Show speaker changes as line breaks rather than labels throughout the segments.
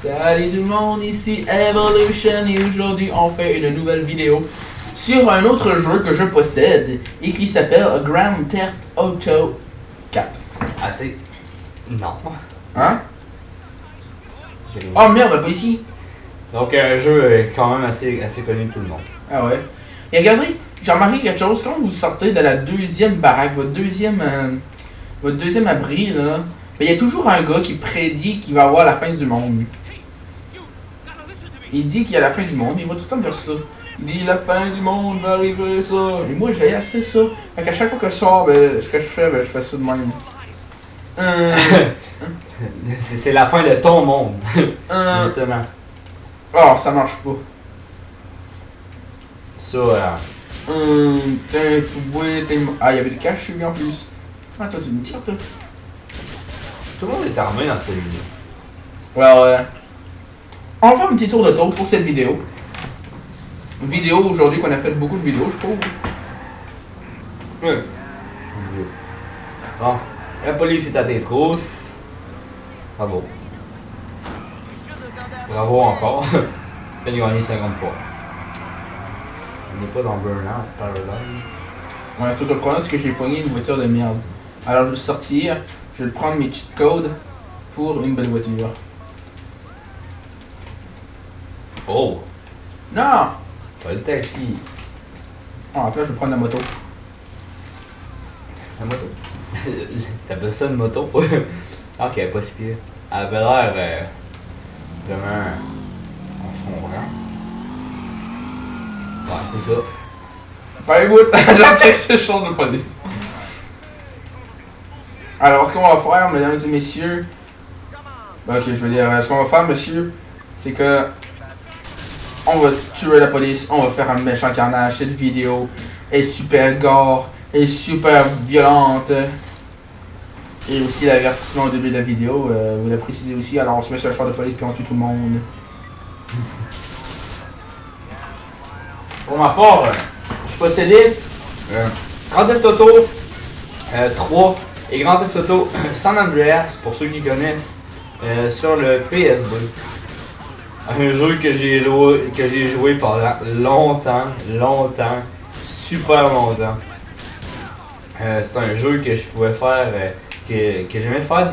Salut tout le monde, ici Evolution et aujourd'hui on fait une nouvelle vidéo sur un autre jeu que je possède et qui s'appelle Grand Theft Auto 4.
Assez. Non.
Hein? Oh merde, pas ici!
Donc un jeu quand même assez connu de tout le monde.
Ah ouais. Et regardez, j'ai remarqué quelque chose, quand vous sortez de la deuxième baraque, votre deuxième abri là, il y a toujours un gars qui prédit qu'il va avoir la fin du monde. Il dit qu'il y a la fin du monde, il va tout le temps dire ça. Il dit la fin du monde va arriver ça. Et moi j'ai assez ça. Fait qu'à chaque fois que je sors, ben, ce que je fais ça de même.
C'est la fin de ton monde. Justement.
Oh, ça marche pas.
Ça,
Ah, il y avait du cash chez lui en plus. Ah, toi tu me tires toi.
tout le monde est armé dans celui-là.
Alors, on va faire un petit tour de tour pour cette vidéo. Une vidéo aujourd'hui qu'on a fait beaucoup de vidéos, je trouve.
Ouais. Bon, la police est à tes trousses. Bravo. Bravo encore. Tu as gagné 50 points. On n'est pas dans Burnout Paradise.
Ouais, ce que le problème, c'est que j'ai pogné une voiture de merde. Alors, je vais sortir, je vais prendre mes cheat codes pour une belle voiture.
Oh!
Non!
Pas le taxi.
Oh, après, je vais prendre la moto.
La moto. T'appelles ça une moto? Ok, pas si pire. Elle avait l'air vraiment en fond blanc. Ouais, c'est ça.
Ben écoute, j'entends que c'est chaud de police. Alors, ce qu'on va faire, mesdames et messieurs. Ok, je veux dire, ce qu'on va faire, monsieur, c'est que. On va tuer la police, on va faire un méchant carnage. Cette vidéo est super gore, est super violente. Et aussi l'avertissement au début de la vidéo, vous l'avez précisé aussi. Alors on se met sur le char de police puis on tue tout le monde.
Pour ma part, je possédais Grand Theft Auto 3 et Grand Theft Auto San Andreas, pour ceux qui connaissent, sur le PS2. Un jeu que j'ai joué pendant longtemps, super longtemps. C'est un jeu que je pouvais faire, que j'aimais faire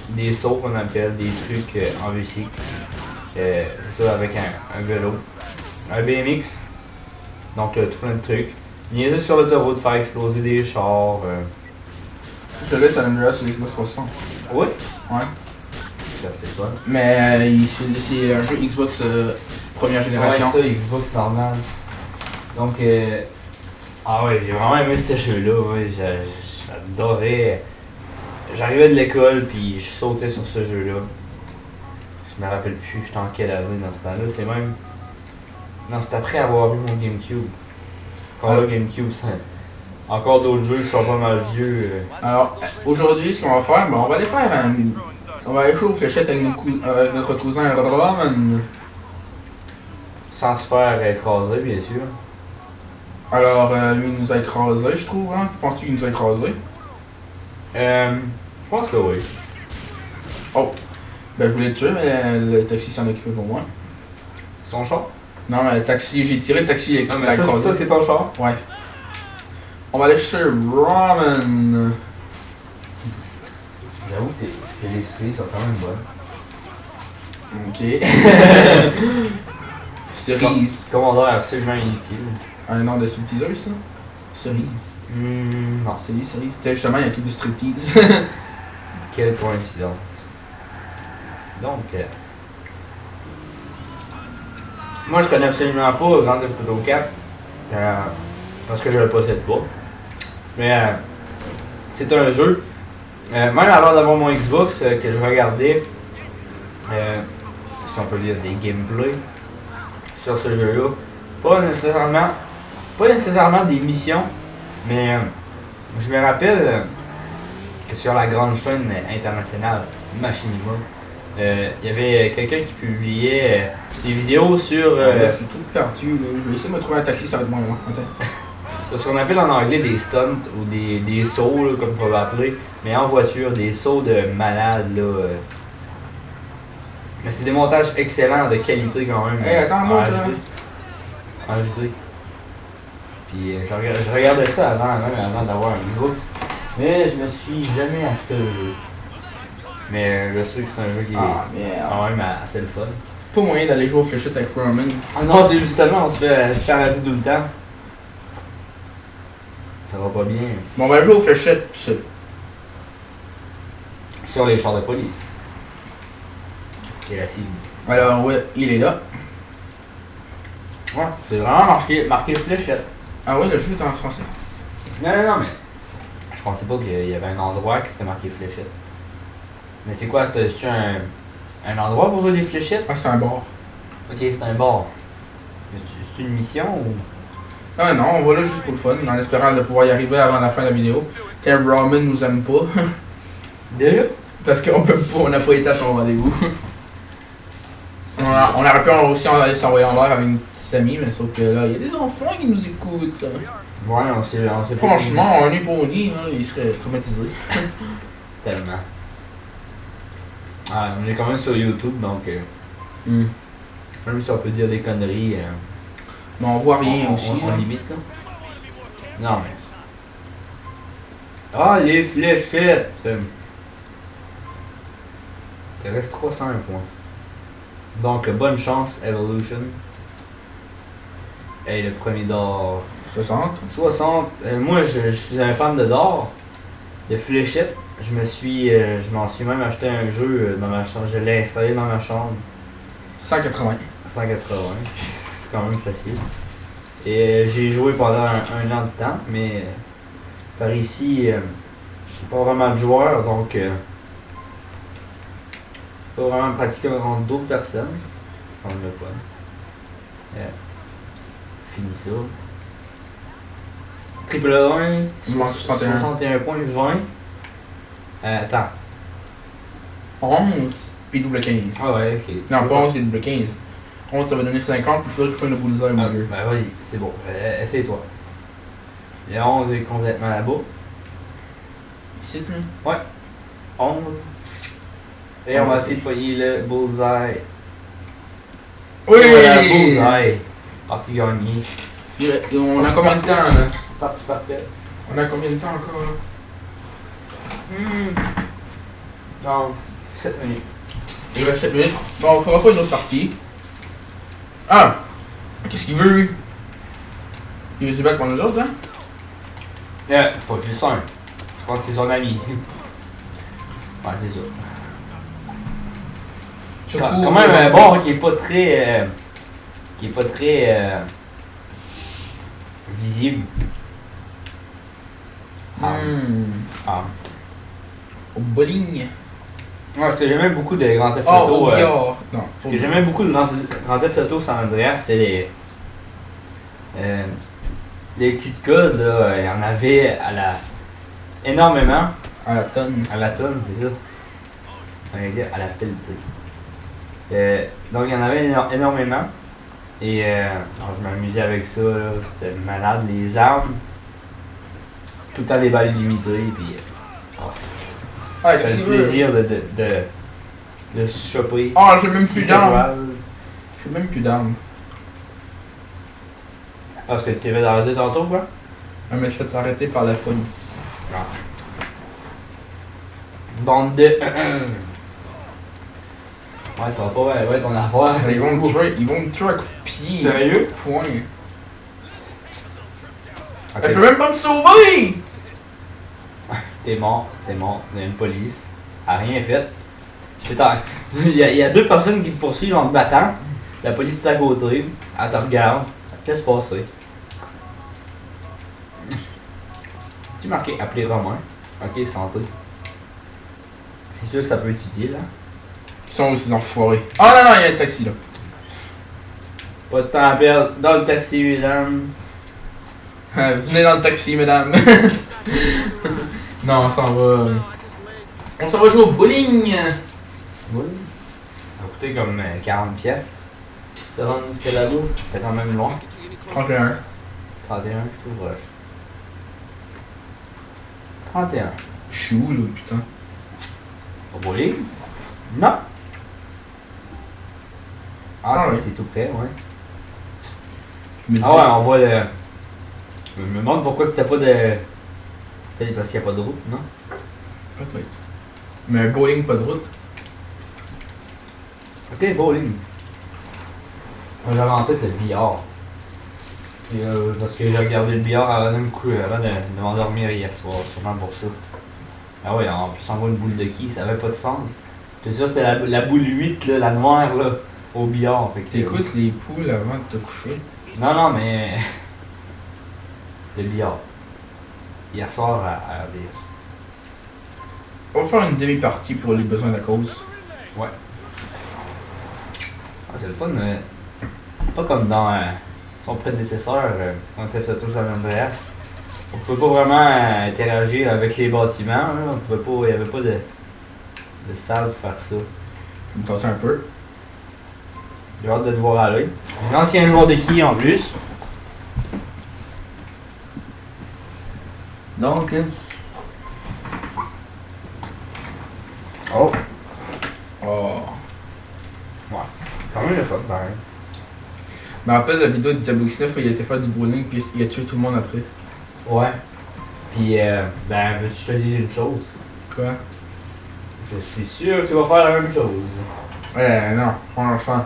des sauts qu'on appelle, des trucs en bicycle. C'est ça, avec un vélo, un BMX. Donc tout plein de trucs. Niaiser sur l'autoroute, faire exploser des chars.
Je laisse San Andreas sur Xbox 360.
Oui?
Ouais.
C'est fun.
Mais c'est un jeu Xbox première génération.
Ouais, ça, Xbox normal. Donc, ah ouais, j'ai vraiment aimé ce jeu-là. Ouais, j'adorais. J'arrivais de l'école, puis je sautais sur ce jeu-là. Je me rappelle plus, j'étais en quelle année dans ce temps-là. C'est même. Non, c'est après avoir vu mon GameCube. Encore le GameCube, c'est. Encore d'autres jeux qui sont pas mal vieux.
Alors, aujourd'hui, ce qu'on va faire, ben, on va aller faire un. On va aller jouer aux fléchettes avec notre cousin Roman.
Sans se faire écraser, bien sûr.
Alors, lui, il nous a écrasé, je trouve, hein? Penses-tu qu'il nous a écrasé?
Je pense que oui.
Oh! Ben, je voulais le tuer, mais le taxi s'en occupé pour moi.
Son char?
Non, mais le taxi, j'ai tiré le taxi, il
Non,
a
mais ça
écrasé.
c'est ton char?
Ouais. On va aller chez Roman.
J'avoue que les souris sont quand même bonnes.
Ok. Cerise.
Commandeur absolument inutile.
Un nom de stripteaseuse, ça? Cerise.
Non.
Cerise. C'était justement, il y a un truc de striptease.
Quelle coïncidence. Donc, moi je connais absolument pas Grand Theft Auto 4 parce que je le possède pas. Mais c'est un jeu. Même avant d'avoir mon Xbox, que je regardais, si on peut dire des gameplays sur ce jeu-là. Pas nécessairement des missions, mais je me rappelle que sur la grande chaîne internationale Machinima, il y avait quelqu'un qui publiait des vidéos sur.
Je suis tout perdu, là. Je vais essayer de me trouver un taxi, ça va être moins long. Attends.
C'est ce qu'on appelle en anglais des stunts ou des sauts, là, comme on va appeler, mais en voiture, des sauts de malade. Là, Mais c'est des montages excellents de qualité quand même.
Hey, attends-moi,
en HD. En HD. Puis je regardais ça avant d'avoir un Xbox. Mais je me suis jamais acheté le jeu. Mais je sais que c'est un jeu qui est
merde.
quand même assez le fun.
Pas moyen d'aller jouer aux fléchettes avec Roman.
Ah non, c'est justement, on se fait charrader tout le temps. Ça va pas bien.
Bon, on va jouer aux fléchettes tout seul.
Sur les chars de police. Et la cible.
Alors, ouais, il est là.
Ouais, c'est vraiment marqué fléchette.
Ah ouais, le jeu est en français.
Non, mais je pensais pas qu'il y avait un endroit qui c'était marqué fléchette. Mais c'est quoi, c'est un endroit pour jouer des fléchettes?
Ah, c'est un bar.
Ok, c'est un bar. C'est une mission ou?
Ah non, on va là juste pour le fun, en espérant de pouvoir y arriver avant la fin de la vidéo. Car Roman nous aime pas.
Déjà?
Parce qu'on peut pas, on n'a pas été à son rendez-vous. On aurait pu aussi aller s'envoyer en l'air avec une petite amie, mais sauf que là, il y a des enfants qui nous écoutent.
Ouais, on s'est
Franchement, un Éboni, hein, il serait traumatisé.
Tellement. Ah, on est quand même sur YouTube, donc même si on peut dire des conneries,
Mais on voit rien aussi.
on
là.
limite là. Non mais. Ah, les fléchettes! Il reste 301 points. Donc, bonne chance, Evolution. Et le premier d'or.
60.
60. Moi, je suis un fan de d'or. De fléchettes. Je m'en suis même acheté un jeu dans ma chambre. Je l'ai installé dans ma chambre.
180.
180. Quand même facile. Et j'ai joué pendant un an de temps, mais par ici, j'ai pas vraiment de joueurs, donc pas vraiment pratiqué contre d'autres personnes. On le fun. Fini ça. Triple 1,
Il manque 61.
61 points, 20. Attends.
11, puis double 15.
Ah ouais, ok.
Non, pas 11, puis double 15. 11, ça va donner 50, puis il faudrait que je prenne le bullseye, mon vieux.
Ben vas-y, c'est bon. Essaye-toi. Le 11 est complètement là-bas.
Ici, là.
Ouais. 11. Et on va essayer de pogner le bullseye.
Oui!
Voilà, bullseye. Partie gagnée.
Et on a combien de temps, là?
Partie parfaite.
On a combien de temps encore, là?
Donc, 7 minutes.
Il reste 7 minutes. Bon, on fera pas une autre partie. Ah! Qu'est-ce qu'il veut, lui? Il veut se battre contre nous autres, hein?
Pas juste un. Je pense que c'est son ami. Ouais, c'est ça. Quand même un bord qui est pas très. Visible. Ah.
Au bowling.
Ouais, parce que j'aimais beaucoup de Grand Theft
Oh,
Auto.
au billard. Non.
Ce que j'aimais beaucoup de Grand Theft Auto San Andreas, c'est les petites codes, là. Il y en avait énormément.
À la tonne.
À la tonne, c'est ça. On va dire à la pelletée. Donc il y en avait énormément. Et alors, je m'amusais avec ça, là. C'était malade. Les armes, tout le temps des balles limitées. Puis,
Ah,
ça
qu'est-ce
fait
qu'il
le
veut?
plaisir de se choper.
Ah, j'ai même plus
6
d'armes.
étoiles.
J'ai même plus d'armes.
Parce que tu t'es fait arrêter tantôt, quoi?
Ah, mais je vais t'arrêter par la police.
Bande de. Ouais, ça va pas ouais, ton affaire.
Ils vont me tuer à coups de pied.
Sérieux?
Point.
Ok.
Je peux même pas me sauver!
T'es mort. Il y a une police. Elle a rien fait. Il y a deux personnes qui te poursuivent en te battant. La police est à côté. Elle te regarde. Elle te laisse passer. Tu marqué appeler Romain. Ok, santé. C'est sûr que ça peut être utile, hein?
Ils sont aussi enfoirés. Ah non, non, il y a un taxi là.
Pas de temps à perdre dans le taxi, mesdames.
Venez dans le taxi, mesdames. Non, on s'en va. On s'en va jouer au bowling.
Oui. Ça a coûté comme 40 pièces. Ça rend jusqu'à là-bas. C'était quand même loin.
31.
31, je trouve rush. 31.
Je suis où là, putain?
Au bowling? Non. Ah,
ouais.
t'es tout prêt, ouais.
Je me
Ah
dis-
ouais, on voit le... Je me demande pourquoi que t'as pas de... Peut-être parce qu'il n'y a pas de route, non?
Peut-être. Mais un bowling, pas de route.
Ok, bowling. Moi j'avais en tête le billard. Puis, parce que j'ai regardé le billard avant de m'endormir hier soir, sûrement pour ça. Ah ouais, en plus on voit une boule de qui, ça avait pas de sens. J'étais sûr que c'était la boule 8, là, la noire, là, au billard. Fait que,
T'écoutes les poules avant de te coucher.
Non, non, mais... le billard. Hier soir à RDS.
On va faire une demi-partie pour les besoins de la cause.
Ouais. Ah, c'est le fun, mais pas comme dans son prédécesseur, quand on était fait tous San Andreas. On pouvait pas vraiment interagir avec les bâtiments, là. On pouvait pas, il y avait pas de salle pour faire ça.
Je me tasser un peu.
J'ai hâte de te voir aller. Un ancien joueur de qui en plus. Donc, oh,
Oh.
quand même le fun, pareil.
Je me rappelle la vidéo de Diablo X9 où il a été faire du bowling puis il a tué tout le monde après.
Ouais. Puis, ben, veux-tu que je te dise une chose?
Quoi?
Je suis sûr que tu vas faire la même chose.
Ouais, non, franchement.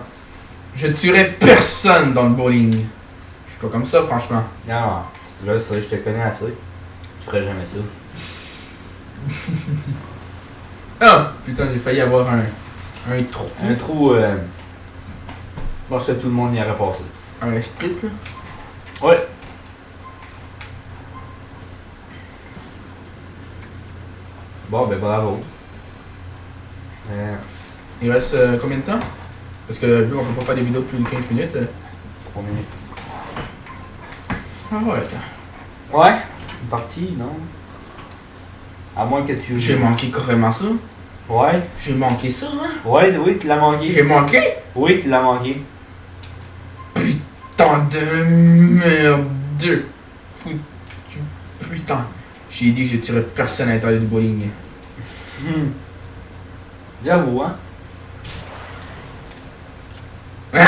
Je tuerai personne dans le bowling. Je suis pas comme ça, franchement.
Non, là, ça, je te connais assez. Je ferais jamais ça.
Ah! Putain, j'ai failli avoir un trou.
Un trou, je pense que tout le monde y aurait passé.
Un split, là.
Ouais. Bon, ben bravo.
Il reste combien de temps? Parce que vu qu'on peut pas faire des vidéos de plus de 15 minutes.
3 minutes.
Ah ouais, attends.
Ouais, une partie, non? À moins que tu...
J'ai manqué carrément ça.
Ouais.
J'ai manqué ça, hein?
Ouais, oui, tu l'as manqué.
J'ai manqué?
Oui, tu l'as manqué.
Putain de merde. Putain. J'ai dit que je tuerais personne à l'intérieur du bowling.
J'avoue, hein?
Hein?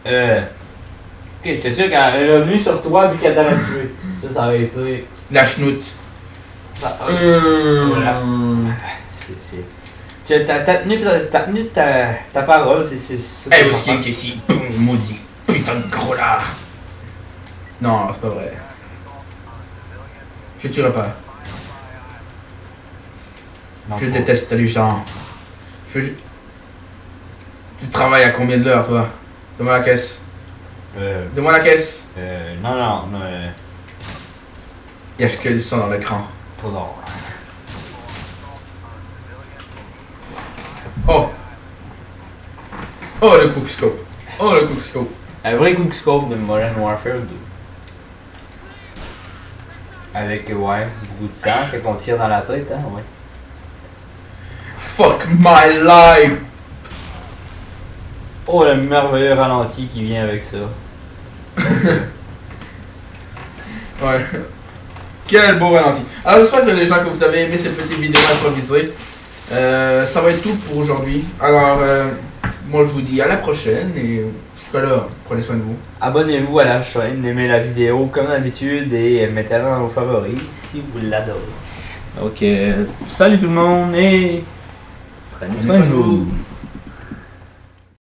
Ok, j'étais sûr qu'elle aurait revenu sur toi vu qu'elle t'avait tué. Ça aurait été...
La chenoute.
Ça, voilà. T'as tenu ta parole, c'est ça.
Eh, où est-ce qu'il y a que si? Boum, maudit. Putain de gros lard. Non, c'est pas vrai. Je tuerai pas.
Non,
Je
faut-
déteste les gens. Tu travailles à combien de l'heure, toi? Donne-moi la caisse. Donne-moi la caisse.
Non, non,
Il y a que du sang dans l'écran.
trop tard.
Oh! Oh, le quickscope. Oh, le quickscope.
Un vrai quickscope de Modern Warfare 2. Avec, ouais, beaucoup de sang quand on tire dans la tête, hein, ouais.
Fuck my life!
Oh, le merveilleux ralenti qui vient avec ça.
Ouais. Quel beau ralenti. Alors j'espère que les gens que vous avez aimé cette petite vidéo improvisée. Ça va être tout pour aujourd'hui. Alors moi je vous dis à la prochaine et jusqu'à là, prenez soin de vous.
Abonnez-vous à la chaîne, aimez la vidéo comme d'habitude et mettez-la dans vos favoris si vous l'adorez. Donc, salut tout le monde et prenez soin de vous.